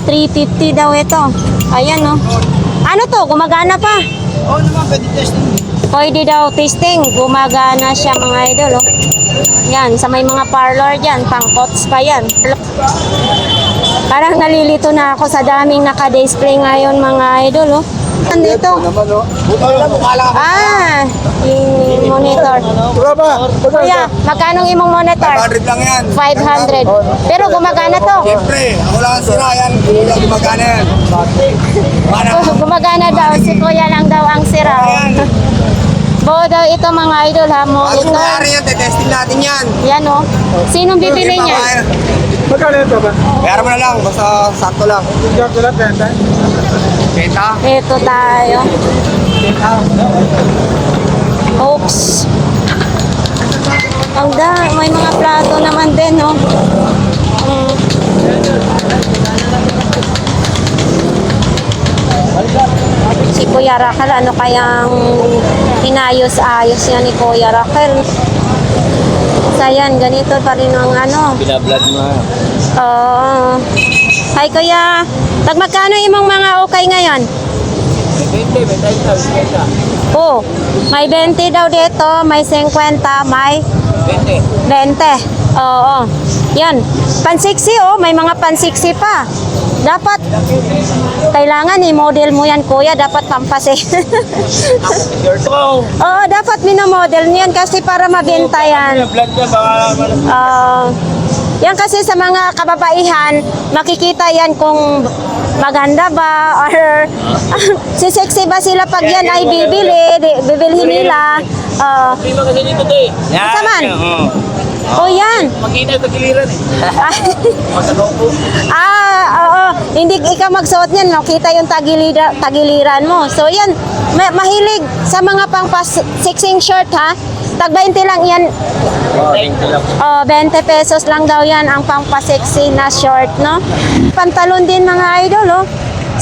350 daw ito. Ayan, no? Ano to? Gumagana pa? Oo naman, pwede testing. Pwede daw testing. Gumagana siya, mga idol, oh. Yan, sa may mga parlor dyan, pang pots pa yan. Parang nalilito na ako sa daming naka-display ngayon, mga idol, oh. Nandito. Naman, no? Buto lang, mukha lang. Ah, yung monitor. Wala ba? Kuya, magkano imong monitor? 500 lang yan. 500. Pero gumagana to. Siyempre, ako lang ang sira yan. Hindi lang gumagana yan. Para Gumagana daw. Si Kuya lang daw ang sira. Buo daw ito mga idol ha. Bago Monitor. nangyari yan, tetesting natin yan. Yan o. Sinong bibili niya? Magkano ito ba? Kaya mo na lang, basta sakto lang. Sakto lang, benta. Benta. Ito tayo. Oops. May mga plato naman din, no? Si Kuya Raquel, ano kayang inayos-ayos niya ni Kuya Raquel? So, yan, ganito pa rin ang ano. Binablad mo. Oo. Hi, Kuya. Magkano imong mga okay ngayon? 20. Oh, may 20 daw dito, may 50, may 20. Oo. Yan. Pansiksi oh, may mga pansiksi pa. Dapat, kailangan i-model mo yan, kuya. Dapat pampas eh. Oo, dapat minomodel niyan kasi para mabenta yan. Binablad ka, baka Yan kasi sa mga kababaihan, makikita yan kung maganda ba or sisexy ba sila pag yan ay bibilhin nila. Hindi mo kasi dito to eh. Asa man? Oh, yan. Makita sa giliran eh. Magkanopo. Oo. Hindi ikaw magsuot niyan, makita yung tagiliran mo. So, yan. Mahilig sa mga pang-sexing shirt, ha? Tag 20 lang yan. 20 pesos lang daw yan ang pang-sexy na short, no? Pantalon din, mga idol, oh.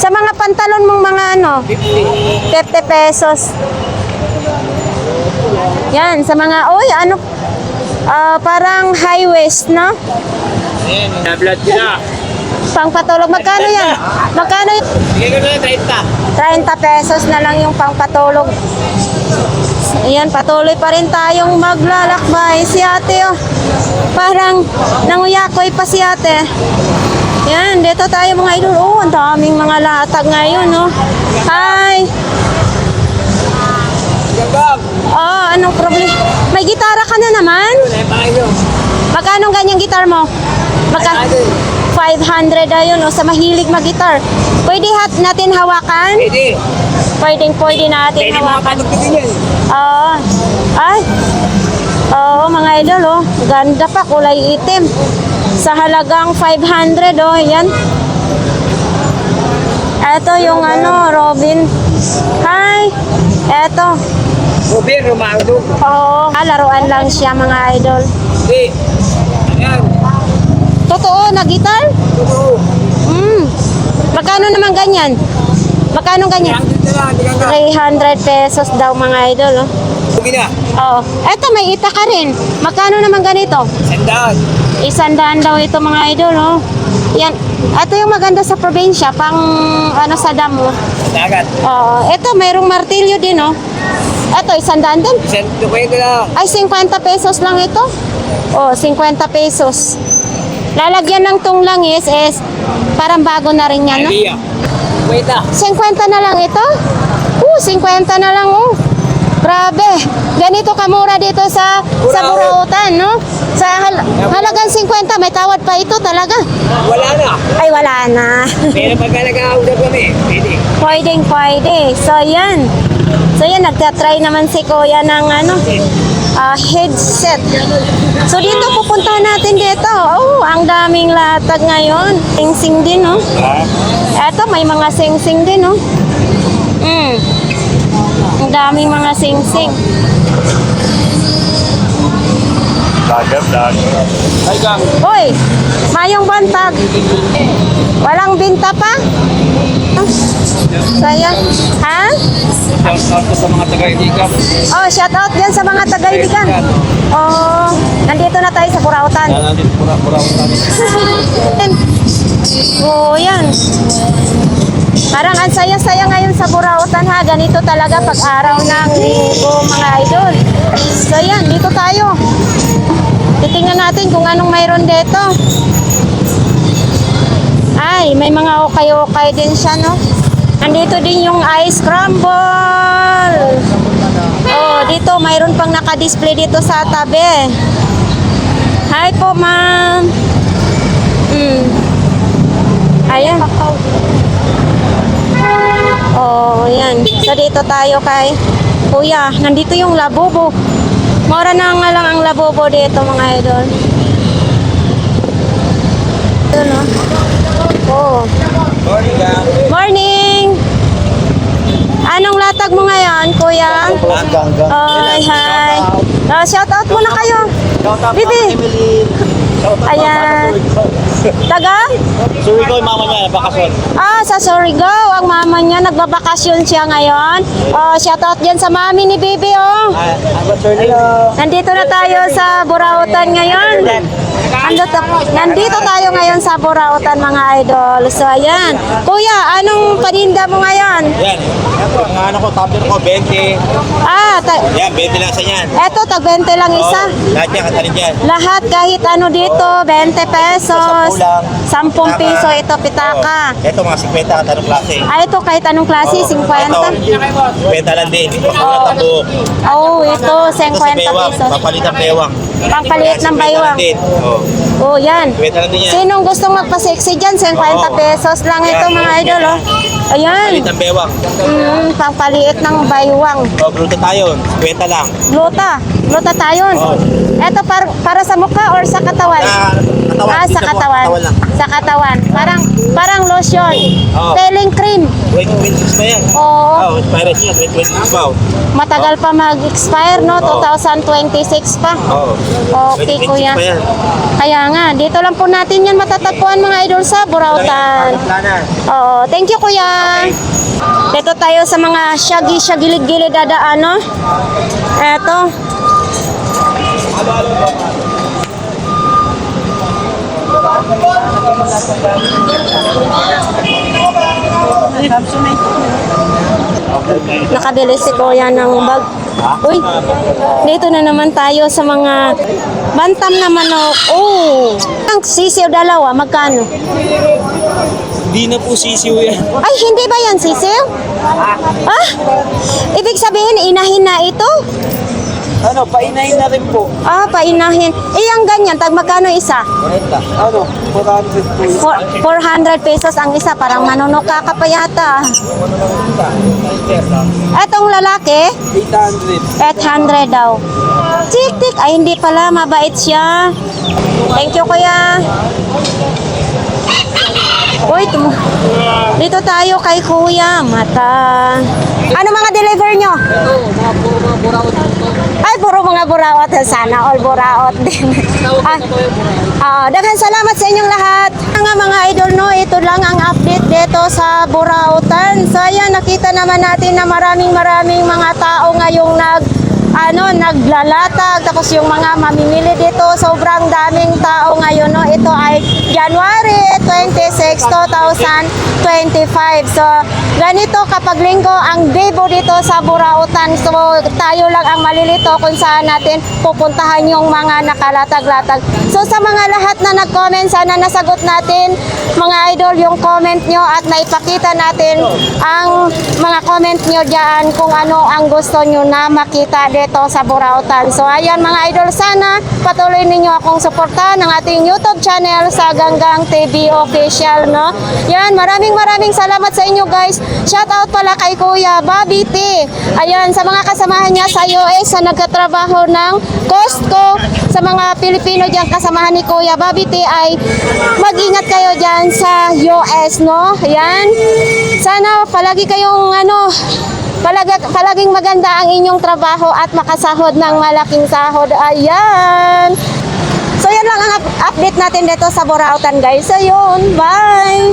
Sa mga pantalon mong mga ano? 50 pesos. Yan, sa mga, ano? Parang high waist, no? Ayan, binablad ka na. Pangpatulog. Magkano yan? Magkano yan? Bigay ko na 30. 30 pesos na lang yung pangpatulog. Ayan, patuloy pa rin tayong maglalakbay. Si ate, oh. Parang nanguyakoy pa si ate. Yan, dito tayo mga idol. Oh, ang daming mga latag ngayon, no? Hi! Oh, anong problema? May gitara ka na naman? Magkano ganyang gitar mo? 500 ayun, oh, sa mahilig mag-gitar. Pwede natin hawakan? Pwede. Pwede natin Pwede mga hawakan. panagpiti niyan. Oo. Ay. Oo, mga idol, oh. Ganda pa, kulay itim. Sa halagang 500, oh. Yan. Ito yung ano, Robin. Hi. Ito. Robin, Romando. Oo. Laruan lang siya, mga idol. Hindi. Ayan. Totoo, na gitar? Totoo. Magkano naman ganyan? Magkano ganyan? 300 pesos daw, mga idol, oh. Huwag na. Oo. Eto, may ita ka rin. Magkano naman ganito? Sandaan. 100 daw ito, mga idol, oh. Yan. Ito yung maganda sa probinsya, pang ano sa damo. Dagat. Oo. Ito, mayroong martilyo din, oh. Ito, 100 din. Isang tukwento na. Ay, 50 pesos lang ito. Oh, 50 pesos. Lalagyan ng tong langis is parang bago na rin yan, no? Aliyah. Tukwenta. 50 na lang ito? 50 na lang, oh. Grabe. Ganito kamura dito sa Burautan, no? Sa halagang 50, may tawad pa ito talaga. Wala na. Ay, wala na. Pero pagka nag-audap kami, pwede. Pwede. So, yan. Nagtatry naman si Kuya ng ano, headset. So, dito pupuntahan natin dito. Oh, ang daming latag ngayon. Sing-sing din, no? Eto, may mga sing-sing din, no? Ang daming mga sing-sing. Ay, gang. Hoy, mayong bantag. Walang binta pa? Sayang. Ha? Shout out sa mga taga-Iligan. Oh, shout out dyan sa mga Tagayligan. Oh, nandito na tayo sa Burautan. Natin pura-pura ko natin. Oh, yan. Parang ang saya-saya ngayon sa Burautan, ha. Ganito talaga pag araw ng linggo, mga idol. So yan, dito tayo. Titingnan natin kung anong mayroon dito. Ay, may mga okay-okay din siya, no? Nandito din yung ice crumble. Oh, dito mayroon pang naka-display dito sa tabi. Hi po, ma'am. Ayan. Oh, yan. So dito tayo kay Kuya. Nandito yung labubo. Mura na nga lang ang labubo dito, mga idol. Ito, no? Oh. Morning! Anong latag mo ngayon, Kuya? Ay, hi. Shout out muna kayo. Bibi. Ayan. Taga? Surigao yung mama niya, bakasyon. Sa Surigao. Ang mama niya, nagbabakasyon siya ngayon. Shout out dyan sa mami ni Bibi, oh. Nandito na tayo sa Burautan ngayon. Nandito tayo ngayon sa Burautan, mga idol. So, ayan. Kuya, anong paninda mo ngayon? Yan. Mga ano ko, top ko, 20. Yan, 20 lang sa yan. Eto, tag 20 lang isa. Lahat yan, katalin dyan. Lahat, kahit ano dito, 20 pesos. 10 piso, ito, pitaka. Ito, mga 50, katalong klase. Ito, kahit anong klase, 50. Ito, 50 lang din. Pagkulat ang buhok. Ito, 50 Ito sa bewang, pesos. papalit ang bewang. Pangpaliit ng 50 lang baywang. din. Yan. 50 lang din yan. Sinong gustong magpa-sexy dyan? 50 pesos lang ito, mga idol, oh. Ayan. Palit ang bewang. Pangpaliit ng baywang. Bruto tayo, 50 lang. Luta tayo. Ito para sa mukha or sa katawan? Katawan. Sa katawan. Katawan lang. Sa katawan. Parang lotion. Oo. Peeling cream. 2026 pa yan. Oo. Expiration niya, 2026 pa. Matagal pa mag-expire, no? Oo. 2026 pa. Oo. Okay, 2026 kuya. pa yan. Kaya nga, dito lang po natin yan matatagpuan, mga idol, sa Burautan. Planan. Oo, thank you, kuya. Dito tayo sa mga gilid-gilid dadaan, no? Eto. Nakabili si kuya ng bag. Uy, dito na naman tayo sa mga bantam na manok. Oh, ang sisiw dalawa, magkano? Di na po sisiw yan. Ay, hindi ba yan sisiw? Ibig sabihin, inahin na ito? Ano, painahin na rin po. Painahin. Ang ganyan, tag magkano isa? Ano, 400 po. 400 pesos ang isa, parang manunuka ka pa yata. Etong lalaki, 800. 800 daw. Tik-tik, ay hindi pala, mabait siya. Thank you, kuya. Uy, dito tayo kay Kuya Mata. Ano mga deliver nyo? Ay, puro mga buraot. Sana all buraot din. Daghang salamat sa inyong lahat. Mga idol, no, ito lang ang update dito sa Burautan. So, ayan, nakita naman natin na maraming mga tao ngayong naglalatag, tapos yung mga mamimili dito, sobrang daming tao ngayon, no? Ito ay January 26, 2025. So, ganito kapag linggo ang debo dito sa Burautan. So, tayo lang ang malilito kung saan natin pupuntahan yung mga nakalatag-latag. So, sa mga lahat na nag-comment, sana nasagot natin, mga idol, yung comment nyo at naipakita natin ang mga comment nyo dyan kung ano ang gusto nyo na makita dito sa Burautan. So ayan, mga idol, sana patuloy ninyo akong suportahan ng ating YouTube channel sa Ganggang TV Official, no? Yan, maraming salamat sa inyo, guys. Shout out pala kay Kuya Bobby T. Ayan, sa mga kasamahan niya sa US na nagkatrabaho ng Costco, sa mga Pilipino dyan kasamahan ni Kuya Bobby T, ay mag-ingat kayo dyan sa US, no? Ayan, sana palagi kayong palaging maganda ang inyong trabaho at makasahod ng malaking sahod. Ayan. So yan lang ang update natin dito sa Burautan, guys. So yun, bye!